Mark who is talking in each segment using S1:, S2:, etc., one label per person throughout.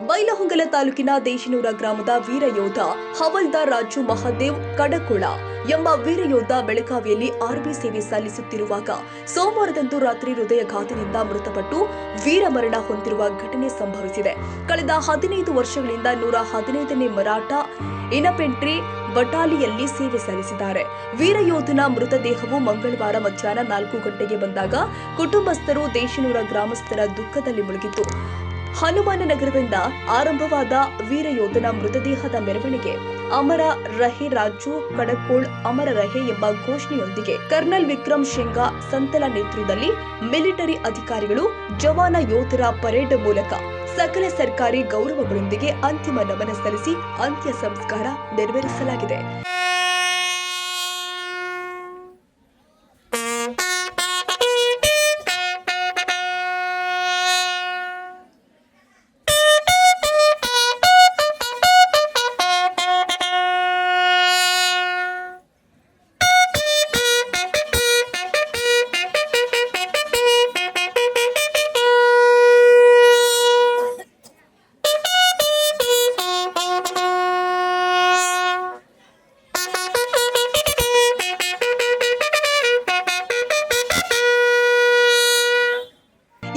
S1: ಬೈಲಹೊಂಗಲ ತಾಲೂಕಿನ ದೇಶನೂರ ಗ್ರಾಮದ ವೀರಯೋಧ ಹವಲ್ದಾರ್ ರಾಜು ಮಹಾದೇವ್ ಕಡಕುಳ ಎಂಬ ವೀರಯೋಧ ಬೆಳಗಾವಿಯಲ್ಲಿ ಆರ್ಮಿ ಸೇವೆ ಸಲ್ಲಿಸುತ್ತಿರುವಾಗ ಸೋಮವಾರದಂದು ರಾತ್ರಿ ಹೃದಯಾಘಾತದಿಂದ ಮೃತಪಟ್ಟು ವೀರಮರಣ ಹೊಂದಿರುವ ಘಟನೆ ಸಂಭವಿಸಿದೆ. ಕಳೆದ 15 ವರ್ಷಗಳಿಂದ 115ನೇ ಮರಾಠ ಇನ್ಫೆಂಟ್ರಿ ಬಟಾಲಿಯಲ್ಲಿ ಸೇವೆ ಸಲ್ಲಿಸಿದ್ದಾರೆ. ವೀರಯೋಧನ ಮೃತದೇಹವು ಮಂಗಳವಾರ ಮಧ್ಯಾಹ್ನ 4 ಗಂಟೆಗೆ ಬಂದಾಗ ಕುಟುಂಬಸ್ಥರು ದೇಶನೂರ ಗ್ರಾಮಸ್ಥರ ದುಃಖದಲ್ಲಿ ಮುಳುಗಿತ್ತು. ಹನುಮಾನ ನಗರದಿಂದ ಆರಂಭವಾದ ವೀರಯೋಧನ ಮೃತದೇಹದ ಮೆರವಣಿಗೆ ಅಮರ ರಹೆ ರಾಜು ಕಡಕೋಳ್ ಅಮರ ರಹೆ ಎಂಬ ಘೋಷಣೆಯೊಂದಿಗೆ ಕರ್ನಲ್ ವಿಕ್ರಮ್ ಶೆಂಗಾ ಸಂತಲ ನೇತೃತ್ವದಲ್ಲಿ ಮಿಲಿಟರಿ ಅಧಿಕಾರಿಗಳು ಜವಾನ ಯೋಧರ ಪರೇಡ್ ಮೂಲಕ ಸಕಲ ಸರ್ಕಾರಿ ಗೌರವಗಳೊಂದಿಗೆ ಅಂತಿಮ ನಮನ ಸಲ್ಲಿಸಿ ಅಂತ್ಯ ಸಂಸ್ಕಾರ ನೆರವೇರಿಸಲಾಗಿದೆ.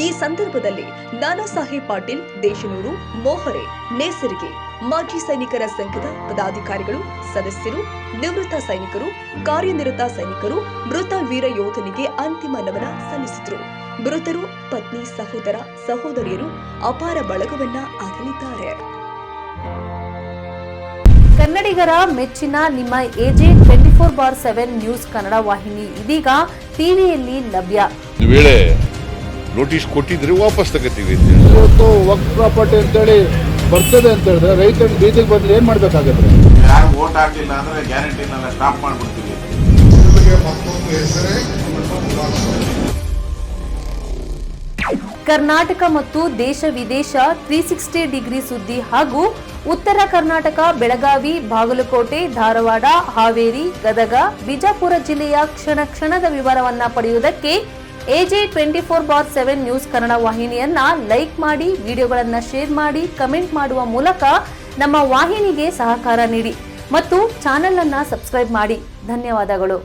S1: ಈ ಸಂದರ್ಭದಲ್ಲಿ ನಾನಾ ಸಾಹೇಬ್ ಪಾಟೀಲ್, ದೇಶನೂರು, ಮೋಹರೆ, ನೇಸರಿಗೆ, ಮಾಜಿ ಸೈನಿಕರ ಸಂಘದ ಪದಾಧಿಕಾರಿಗಳು, ಸದಸ್ಯರು, ನಿವೃತ್ತ ಸೈನಿಕರು, ಕಾರ್ಯನಿರತ ಸೈನಿಕರು ಮೃತ ವೀರ ಯೋಧನಿಗೆ ಅಂತಿಮ ನಮನ ಸಲ್ಲಿಸಿದರು. ಮೃತರು ಪತ್ನಿ, ಸಹೋದರ, ಸಹೋದರಿಯರು ಅಪಾರ ಬಳಗವನ್ನ ಅಗಲಿದ್ದಾರೆ.
S2: ಕನ್ನಡಿಗರ ಮೆಚ್ಚಿನ ನಿಮ್ಮ ಎಜೆ 24/7 ನ್ಯೂಸ್ ಕನ್ನಡ ವಾಹಿನಿ ಇದೀಗ ಟಿವಿಯಲ್ಲಿ ಲಭ್ಯ.
S3: ನೋಟಿಸ್ ಕೊಟ್ಟಿದ್ರೆ ವಾಪಸ್ ತಗೋತೀವಿ.
S4: ಇವತ್ತು ವಕ್ಫ್ ಪ್ರಾಪರ್ಟಿ ಅಂತೇಳಿ ಬರ್ತದೆ ಅಂತ ಹೇಳಿದ್ರೆ ರೈತರು ಬೀದಿಗೆ ಬಂದ್ರೆ ಏನ್ ಮಾಡ್ಬೇಕಾಗತ್ತೆ?
S5: ಯಾರು ವೋಟ್ ಹಾಕಲಿಲ್ಲ ಅಂದ್ರೆ ಗ್ಯಾರಂಟಿನೆಲ್ಲ ಸ್ಟಾಪ್ ಮಾಡ್ಬಿಡ್ತೀವಿ.
S2: ಕರ್ನಾಟಕ ಮತ್ತು ದೇಶ ವಿದೇಶ 360 ಡಿಗ್ರಿ ಸುದ್ದಿ ಹಾಗೂ ಉತ್ತರ ಕರ್ನಾಟಕ ಬೆಳಗಾವಿ, ಬಾಗಲಕೋಟೆ, ಧಾರವಾಡ, ಹಾವೇರಿ, ಗದಗ, ಬಿಜಾಪುರ ಜಿಲ್ಲೆಯ ಕ್ಷಣ ಕ್ಷಣದ ವಿವರವನ್ನ ಪಡೆಯುವುದಕ್ಕೆ ಎಜೆ 24/7 ನ್ಯೂಸ್ ಕನ್ನಡ ವಾಹಿನಿಯನ್ನ ಲೈಕ್ ಮಾಡಿ, ವಿಡಿಯೋಗಳನ್ನ ಶೇರ್ ಮಾಡಿ, ಕಮೆಂಟ್ ಮಾಡುವ ಮೂಲಕ ನಮ್ಮ ವಾಹಿನಿಗೆ ಸಹಕಾರ ನೀಡಿ ಮತ್ತು ಚಾನೆಲ್ ಅನ್ನ ಸಬ್ಸ್ಕ್ರೈಬ್ ಮಾಡಿ. ಧನ್ಯವಾದಗಳು.